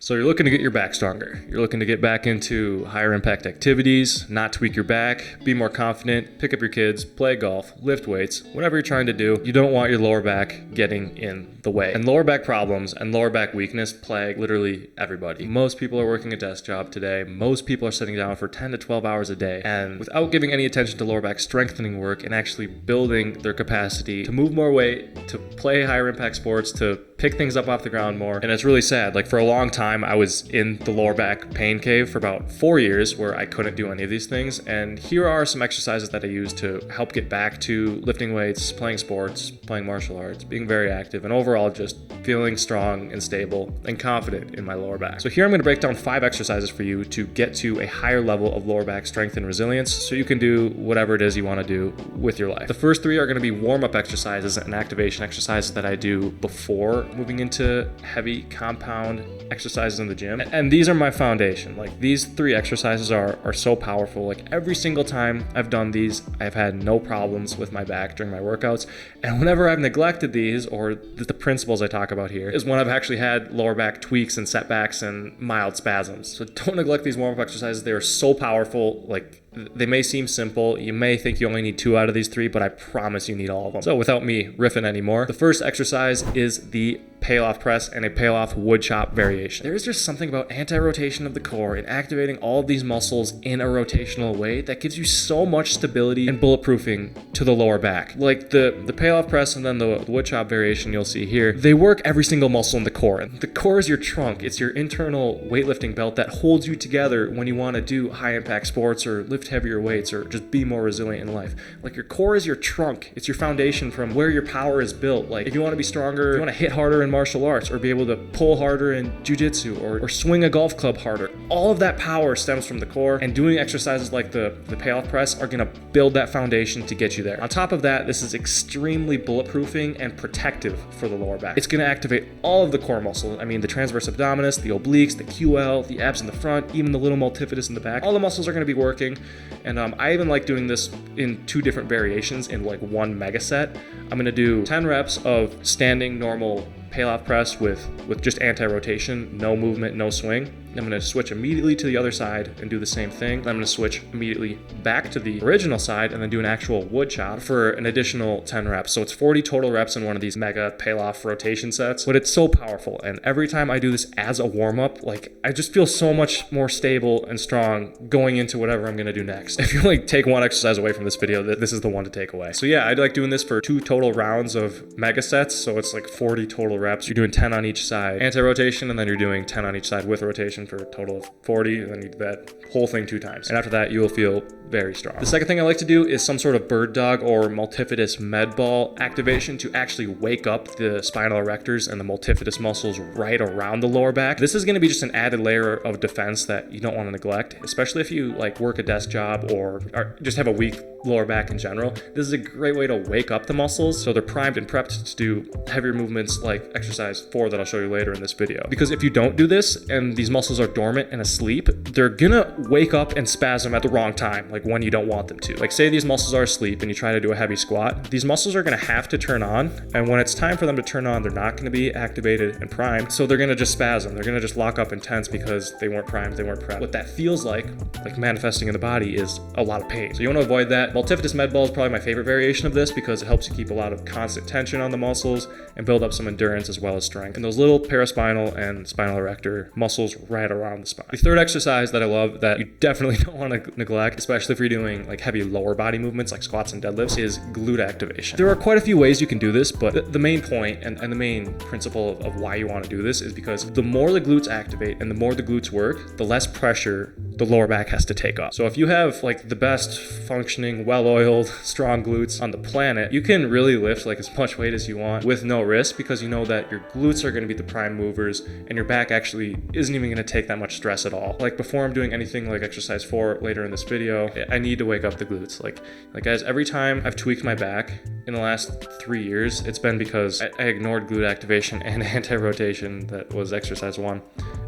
So you're looking to get your back stronger. You're looking to get back into higher impact activities, not tweak your back, be more confident, pick up your kids, play golf, lift weights, whatever you're trying to do. You don't want your lower back getting in the way. And lower back problems and lower back weakness plague literally everybody. Most people are working a desk job today. Most people are sitting down for 10 to 12 hours a day. And without giving any attention to lower back strengthening work and actually building their capacity to move more weight, to play higher impact sports, to pick things up off the ground more. And it's really sad. Like, for a long time, I was in the lower back pain cave for about 4 years where I couldn't do any of these things. And here are some exercises that I use to help get back to lifting weights, playing sports, playing martial arts, being very active, and overall just feeling strong and stable and confident in my lower back. So here I'm going to break down 5 exercises for you to get to a higher level of lower back strength and resilience so you can do whatever it is you want to do with your life. The first 3 are going to be warm-up exercises and activation exercises that I do before moving into heavy compound exercises in the gym. And these are my foundation. Like, these 3 exercises are so powerful. Like, every single time I've done these, I've had no problems with my back during my workouts. And whenever I've neglected these, or the principles I talk about here, is when I've actually had lower back tweaks and setbacks and mild spasms. So don't neglect these warm-up exercises. They are so powerful. Like, they may seem simple. You may think you only need 2 out of these 3, but I promise you need all of them. So without me riffing anymore, the first exercise is the payoff press and a payoff wood chop variation. There is just something about anti-rotation of the core and activating all of these muscles in a rotational way that gives you so much stability and bulletproofing to the lower back. Like the payoff press and then the wood chop variation you'll see here, they work every single muscle in the core. And the core is your trunk. It's your internal weightlifting belt that holds you together when you want to do high impact sports or lift heavier weights or just be more resilient in life. Like, your core is your trunk. It's your foundation from where your power is built. Like, if you want to be stronger, if you want to hit harder in martial arts, or be able to pull harder in jiu-jitsu, or swing a golf club harder, all of that power stems from the core, and doing exercises like the payoff press are going to build that foundation to get you there. On top of that, this is extremely bulletproofing and protective for the lower back. It's going to activate all of the core muscles. I mean, the transverse abdominis, the obliques, the QL, the abs in the front, even the little multifidus in the back. All the muscles are going to be working. And I even like doing this in 2 different variations in like 1 mega set. I'm going to do 10 reps of standing normal payoff press with just anti-rotation, no movement, no swing. I'm going to switch immediately to the other side and do the same thing. Then I'm going to switch immediately back to the original side and then do an actual wood chop for an additional 10 reps. So it's 40 total reps in one of these mega payoff rotation sets, but it's so powerful. And every time I do this as a warm-up, like, I just feel so much more stable and strong going into whatever I'm going to do next. If you like take one exercise away from this video, this is the one to take away. So yeah, I like doing this for 2 total rounds of mega sets. So it's like 40 total reps. You're doing 10 on each side anti-rotation, and then you're doing 10 on each side with rotation for a total of 40, and then you do that whole thing 2 times. And after that, you will feel very strong. The second thing I like to do is some sort of bird dog or multifidus med ball activation to actually wake up the spinal erectors and the multifidus muscles right around the lower back. This is going to be just an added layer of defense that you don't want to neglect, especially if you like work a desk job or just have a weak lower back in general. This is a great way to wake up the muscles so they're primed and prepped to do heavier movements like exercise 4 that I'll show you later in this video. Because if you don't do this and these muscles are dormant and asleep, they're gonna wake up and spasm at the wrong time, like when you don't want them to. Like, say these muscles are asleep and you try to do a heavy squat, these muscles are gonna have to turn on, and when it's time for them to turn on, they're not gonna be activated and primed, so they're gonna just spasm. They're gonna just lock up and tense because they weren't primed, they weren't prepped. What that feels like manifesting in the body, is a lot of pain. So you wanna avoid that. Multifidus med ball is probably my favorite variation of this because it helps you keep a lot of constant tension on the muscles and build up some endurance as well as strength. And those little paraspinal and spinal erector muscles right around the spine. The third exercise that I love that you definitely don't want to neglect, especially if you're doing like heavy lower body movements like squats and deadlifts, is glute activation. There are quite a few ways you can do this, but the main point and the main principle of why you want to do this is because the more the glutes activate and the more the glutes work, the less pressure the lower back has to take off. So if you have like the best functioning, well-oiled, strong glutes on the planet, you can really lift like as much weight as you want with no risk, because you know that your glutes are going to be the prime movers and your back actually isn't even going to take that much stress at all. Like, before I'm doing anything like exercise 4 later in this video, I need to wake up the glutes. Like guys, every time I've tweaked my back in the last 3 years, it's been because I ignored glute activation and anti-rotation that was exercise 1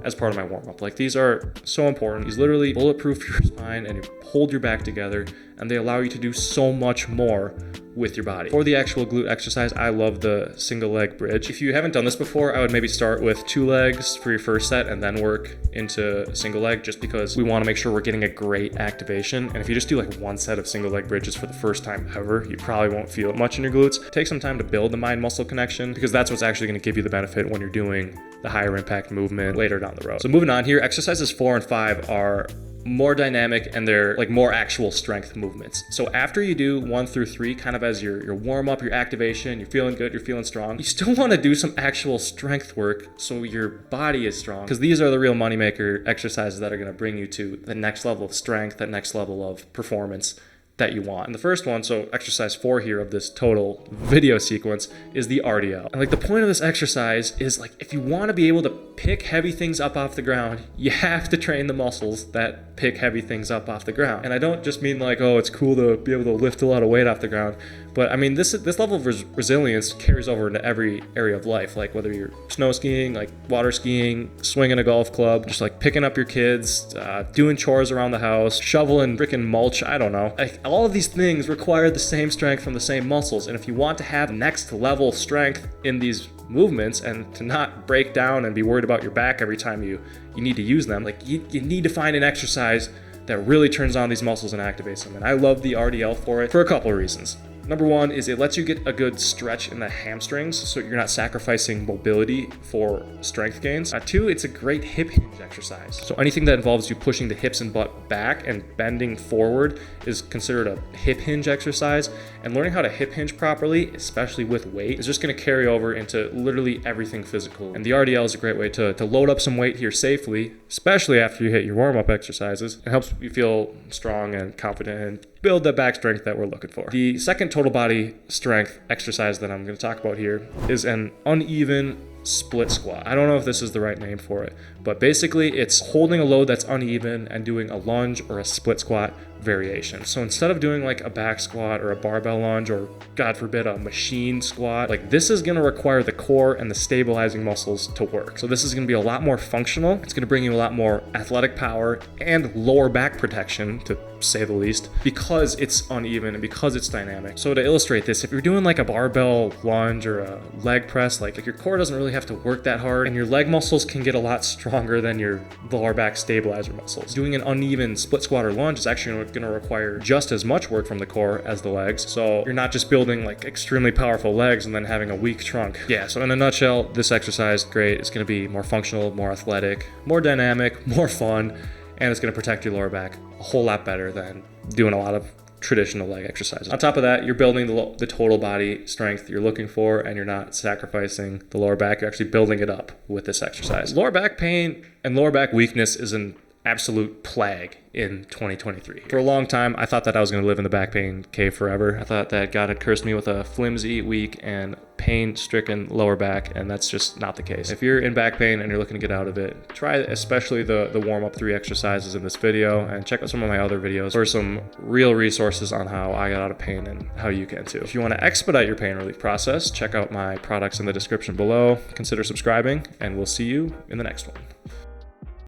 as part of my warm-up. Like, these are so important. These literally bulletproof your spine and you hold your back together, and they allow you to do so much more with your body. For the actual glute exercise, I love the single leg bridge. If you haven't done this before, I would maybe start with 2 legs for your first set and then work into single leg, just because we want to make sure we're getting a great activation. And if you just do like 1 set of single leg bridges for the first time ever, you probably won't feel it much in your glutes. Take some time to build the mind muscle connection, because that's what's actually going to give you the benefit when you're doing the higher impact movement later down the road. So moving on here, exercises 4 and 5 are more dynamic and they're like more actual strength movements. So after you do 1 through 3, kind of as your warm up, your activation, you're feeling good, you're feeling strong, you still want to do some actual strength work so your body is strong, because these are the real moneymaker exercises that are going to bring you to the next level of strength, that next level of performance that you want. And the first one, so exercise 4 here of this total video sequence, is the RDL. And like the point of this exercise is like, if you want to be able to pick heavy things up off the ground, you have to train the muscles that pick heavy things up off the ground. And I don't just mean like, oh, it's cool to be able to lift a lot of weight off the ground, but I mean this level of resilience carries over into every area of life, like whether you're snow skiing, like water skiing, swinging a golf club, just like picking up your kids, doing chores around the house, shoveling freaking mulch, I don't know. Like all of these things require the same strength from the same muscles. And if you want to have next level strength in these movements and to not break down and be worried about your back every time you need to use them, like you need to find an exercise that really turns on these muscles and activates them. And I love the RDL for it for a couple of reasons. Number one is it lets you get a good stretch in the hamstrings, so you're not sacrificing mobility for strength gains. 2, it's a great hip hinge exercise. So anything that involves you pushing the hips and butt back and bending forward is considered a hip hinge exercise. And learning how to hip hinge properly, especially with weight, is just going to carry over into literally everything physical. And the RDL is a great way to load up some weight here safely, especially after you hit your warm-up exercises. It helps you feel strong and confident and build the back strength that we're looking for. The second total body strength exercise that I'm going to talk about here is an uneven split squat. I don't know if this is the right name for it, but basically it's holding a load that's uneven and doing a lunge or a split squat variation. So instead of doing like a back squat or a barbell lunge or God forbid a machine squat, like this is going to require the core and the stabilizing muscles to work. So this is going to be a lot more functional. It's going to bring you a lot more athletic power and lower back protection, to say the least, because it's uneven and because it's dynamic. So to illustrate this, if you're doing like a barbell lunge or a leg press, like your core doesn't really have to work that hard and your leg muscles can get a lot stronger than your lower back stabilizer muscles. Doing an uneven split squat or lunge is actually going to require just as much work from the core as the legs. So you're not just building like extremely powerful legs and then having a weak trunk. Yeah, so in a nutshell, this exercise, great. It's going to be more functional, more athletic, more dynamic, more fun, and it's going to protect your lower back a whole lot better than doing a lot of traditional leg exercises. On top of that, you're building the total body strength you're looking for, and you're not sacrificing the lower back. You're actually building it up with this exercise. Lower back pain and lower back weakness is an absolute plague in 2023. For a long time, I thought that I was going to live in the back pain cave forever. I thought that God had cursed me with a flimsy, weak, and pain-stricken lower back, and that's just not the case. If you're in back pain and you're looking to get out of it, try especially the warm-up 3 exercises in this video, and check out some of my other videos for some real resources on how I got out of pain and how you can too. If you want to expedite your pain relief process, check out my products in the description below. Consider subscribing, and we'll see you in the next one.